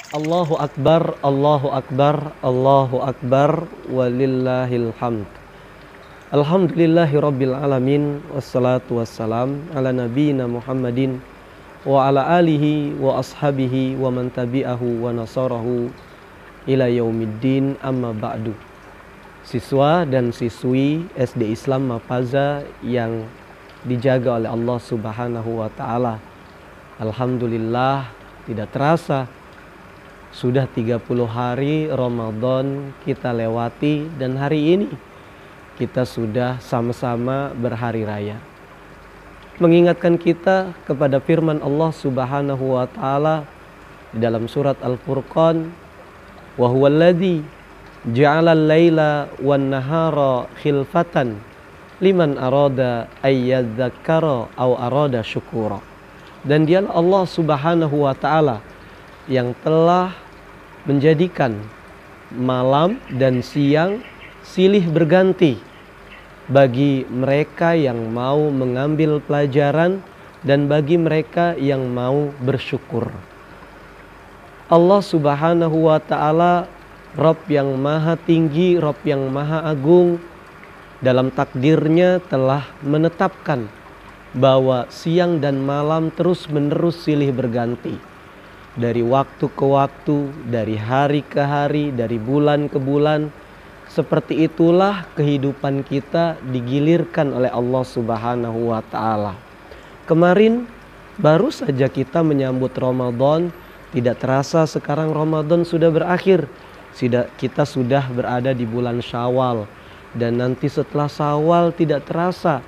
Allahu Akbar, Allahu Akbar, Allahu Akbar, walillahil hamd. Alhamdulillahi Rabbil Alamin, wassalatu wassalam ala nabiyina Muhammadin wa ala alihi wa ashabihi wa man tabi'ahu wa nasarahu ila yaumiddin, amma ba'du. Siswa dan siswi SD Islam Mapaza yang dijaga oleh Allah Subhanahu wa Ta'ala, alhamdulillah tidak terasa sudah 30 hari Ramadan kita lewati, dan hari ini kita sudah sama-sama berhari raya. Mengingatkan kita kepada firman Allah Subhanahu wa Ta'ala di dalam surat Al-Furqan, wa huwallazi ja'ala al-laila wan nahara khilfatan liman arada ayyadzakkara aw arada syukura. Dan dialah Allah Subhanahu wa Ta'ala yang telah menjadikan malam dan siang silih berganti bagi mereka yang mau mengambil pelajaran dan bagi mereka yang mau bersyukur. Allah Subhanahu wa Ta'ala, Rabb yang maha tinggi, Rabb yang maha agung, dalam takdirnya telah menetapkan bahwa siang dan malam terus-menerus silih berganti. Dari waktu ke waktu, dari hari ke hari, dari bulan ke bulan. Seperti itulah kehidupan kita digilirkan oleh Allah Subhanahu wa Ta'ala. Kemarin baru saja kita menyambut Ramadan. Tidak terasa sekarang Ramadan sudah berakhir. Kita sudah berada di bulan Syawal. Dan nanti setelah Syawal tidak terasa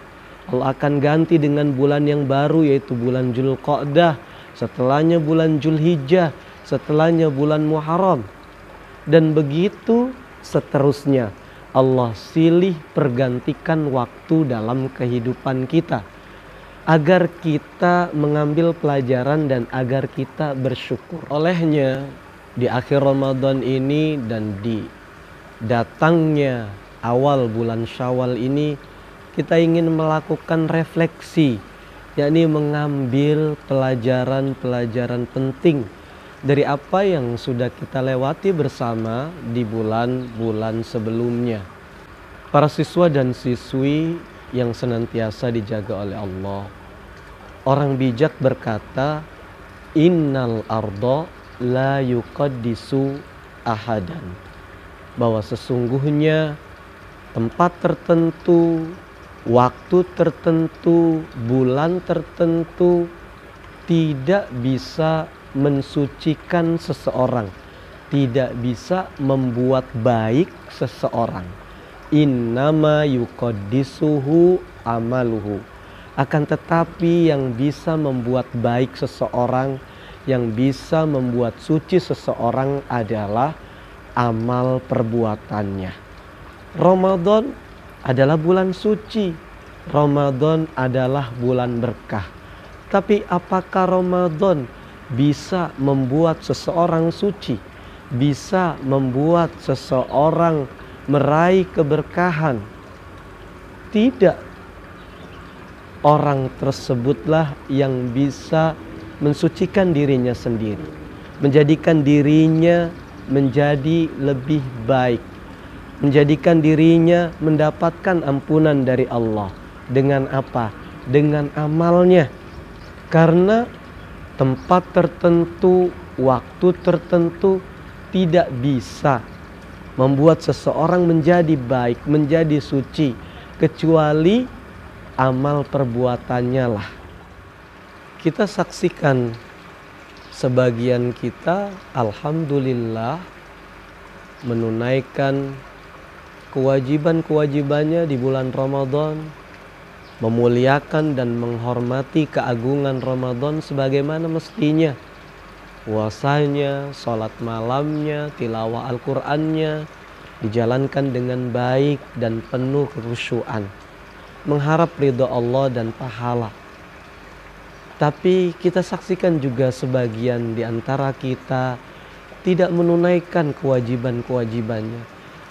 Allah akan ganti dengan bulan yang baru, yaitu bulan Dzulqa'dah. Setelahnya bulan Dzulhijjah, setelahnya bulan Muharram. Dan begitu seterusnya. Allah silih pergantikan waktu dalam kehidupan kita, agar kita mengambil pelajaran dan agar kita bersyukur. Olehnya di akhir Ramadan ini dan di datangnya awal bulan Syawal ini, kita ingin melakukan refleksi, yakni mengambil pelajaran-pelajaran penting dari apa yang sudah kita lewati bersama di bulan-bulan sebelumnya. Para siswa dan siswi yang senantiasa dijaga oleh Allah, orang bijak berkata, innal arda la yuqaddisu ahadan, bahwa sesungguhnya tempat tertentu, waktu tertentu, bulan tertentu tidak bisa mensucikan seseorang, tidak bisa membuat baik seseorang. Innama yuqaddisuhu amaluhu. Akan tetapi yang bisa membuat baik seseorang, yang bisa membuat suci seseorang adalah amal perbuatannya. Ramadan adalah bulan suci. Ramadan adalah bulan berkah. Tapi apakah Ramadan bisa membuat seseorang suci? Bisa membuat seseorang meraih keberkahan? Tidak. Orang tersebutlah yang bisa mensucikan dirinya sendiri, menjadikan dirinya menjadi lebih baik, menjadikan dirinya mendapatkan ampunan dari Allah. Dengan apa? Dengan amalnya. Karena tempat tertentu, waktu tertentu tidak bisa membuat seseorang menjadi baik, menjadi suci, kecuali amal perbuatannya lah. Kita saksikan sebagian kita, alhamdulillah, menunaikan kewajiban-kewajibannya di bulan Ramadan, memuliakan dan menghormati keagungan Ramadan sebagaimana mestinya. Puasanya, sholat malamnya, tilawah Al-Qur'annya dijalankan dengan baik dan penuh kekhusyuan, mengharap ridha Allah dan pahala. Tapi kita saksikan juga sebagian di antara kita tidak menunaikan kewajiban-kewajibannya,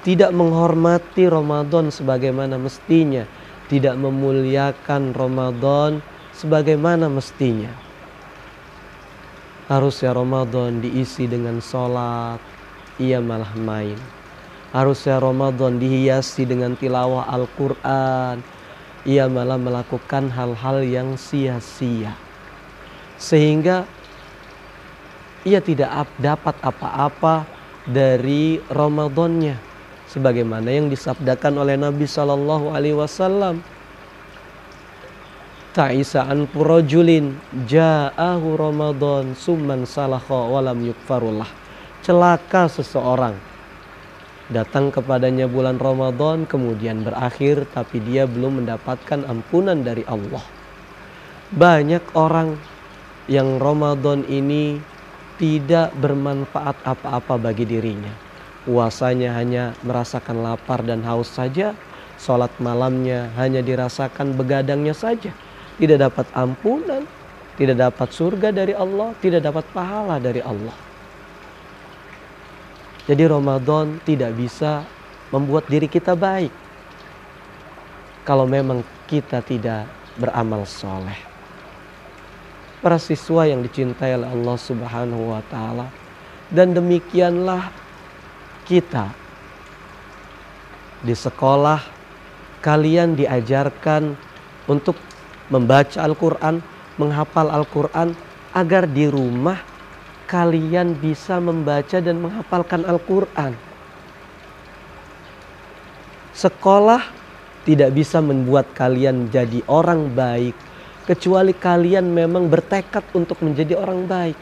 tidak menghormati Ramadan sebagaimana mestinya, tidak memuliakan Ramadan sebagaimana mestinya. Harusnya Ramadan diisi dengan sholat, ia malah main. Harusnya Ramadan dihiasi dengan tilawah Al-Quran, ia malah melakukan hal-hal yang sia-sia. Sehingga ia tidak dapat apa-apa dari Ramadannya. Sebagaimana yang disabdakan oleh Nabi SAW. Ta'isa an purojulin ja'ahu Ramadan summan salakha walam yukfarullah. Celaka seseorang, datang kepadanya bulan Ramadan kemudian berakhir tapi dia belum mendapatkan ampunan dari Allah. Banyak orang yang Ramadan ini tidak bermanfaat apa-apa bagi dirinya. Puasanya hanya merasakan lapar dan haus saja. Sholat malamnya hanya dirasakan begadangnya saja. Tidak dapat ampunan, tidak dapat surga dari Allah, tidak dapat pahala dari Allah. Jadi Ramadan tidak bisa membuat diri kita baik kalau memang kita tidak beramal soleh. Para siswa yang dicintai oleh Allah Subhanahu wa Ta'ala, dan demikianlah kita di sekolah, kalian diajarkan untuk membaca Al-Quran, menghafal Al-Quran, agar di rumah kalian bisa membaca dan menghafalkan Al-Quran. Sekolah tidak bisa membuat kalian jadi orang baik kecuali kalian memang bertekad untuk menjadi orang baik.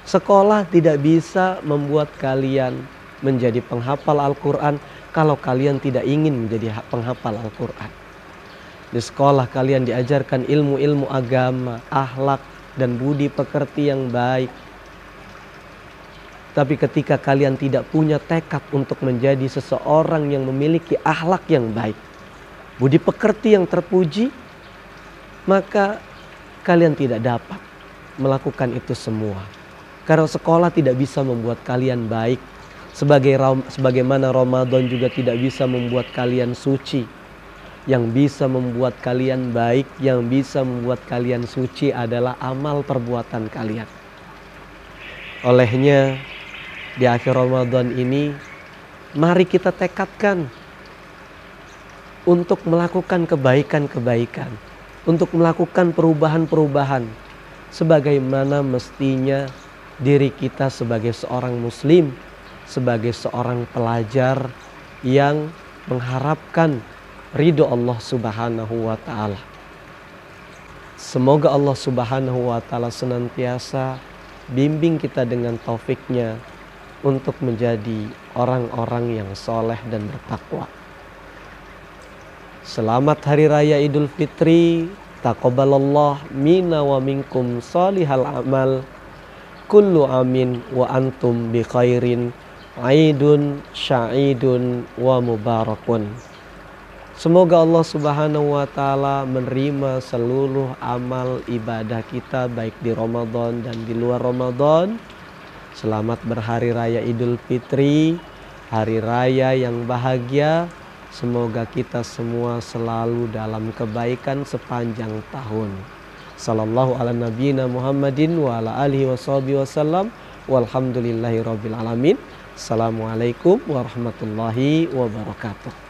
Sekolah tidak bisa membuat kalian menjadi penghafal Al-Quran kalau kalian tidak ingin menjadi penghafal Al-Quran. Di sekolah kalian diajarkan ilmu-ilmu agama, akhlak, dan budi pekerti yang baik. Tapi ketika kalian tidak punya tekad untuk menjadi seseorang yang memiliki akhlak yang baik, budi pekerti yang terpuji, maka kalian tidak dapat melakukan itu semua. Karena sekolah tidak bisa membuat kalian baik, sebagaimana Ramadan juga tidak bisa membuat kalian suci. Yang bisa membuat kalian baik, yang bisa membuat kalian suci adalah amal perbuatan kalian. Olehnya di akhir Ramadan ini, mari kita tekadkan untuk melakukan kebaikan-kebaikan, untuk melakukan perubahan-perubahan, sebagaimana mestinya diri kita sebagai seorang muslim, sebagai seorang pelajar yang mengharapkan ridho Allah Subhanahu wa Ta'ala. Semoga Allah Subhanahu wa Ta'ala senantiasa bimbing kita dengan taufiknya untuk menjadi orang-orang yang soleh dan bertakwa. Selamat Hari Raya Idul Fitri. Taqabbalallah minna wa minkum salihal amal. Kullu amin wa antum bi khairin. Aidun sya'idun wa mubarakun. Semoga Allah Subhanahu wa Ta'ala menerima seluruh amal ibadah kita baik di Ramadan dan di luar Ramadan. Selamat berhari raya Idul Fitri, hari raya yang bahagia. Semoga kita semua selalu dalam kebaikan sepanjang tahun. Sallallahu ala nabiyina Muhammadin wa ala alihi wasallam. Walhamdulillahi rabbil alamin. Assalamualaikum warahmatullahi wabarakatuh.